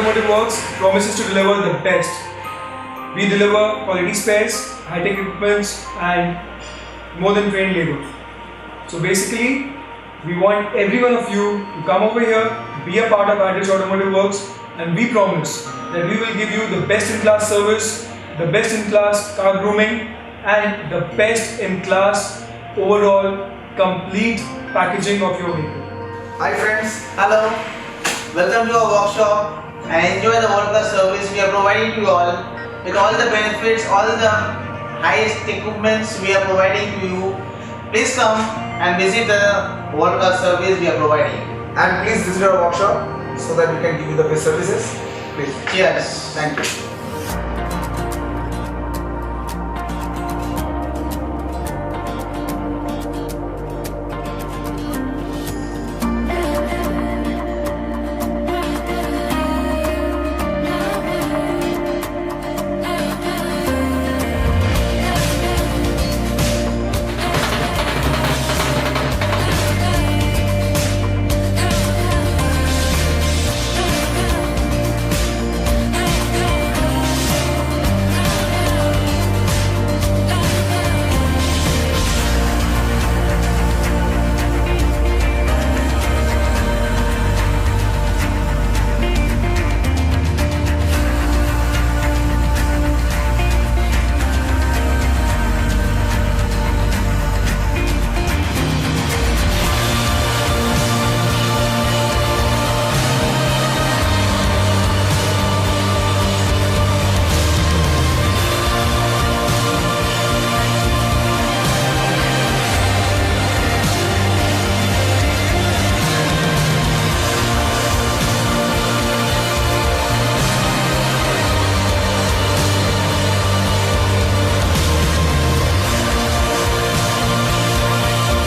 Automotive Works promises to deliver the best. We deliver quality spares, high-tech equipments and more than trained labor. So basically, we want every one of you to come over here, be a part of R.Event Automotive Works, and we promise that we will give you the best-in-class service, the best-in-class car grooming and the best-in-class overall complete packaging of your vehicle. Hi friends, hello. Welcome to our workshop and enjoy the world-class service we are providing to you all with all the benefits, all the highest equipments we are providing to you. Please come and visit the world-class service we are providing. And please visit our workshop so that we can give you the best services. Please. Cheers. Thank you.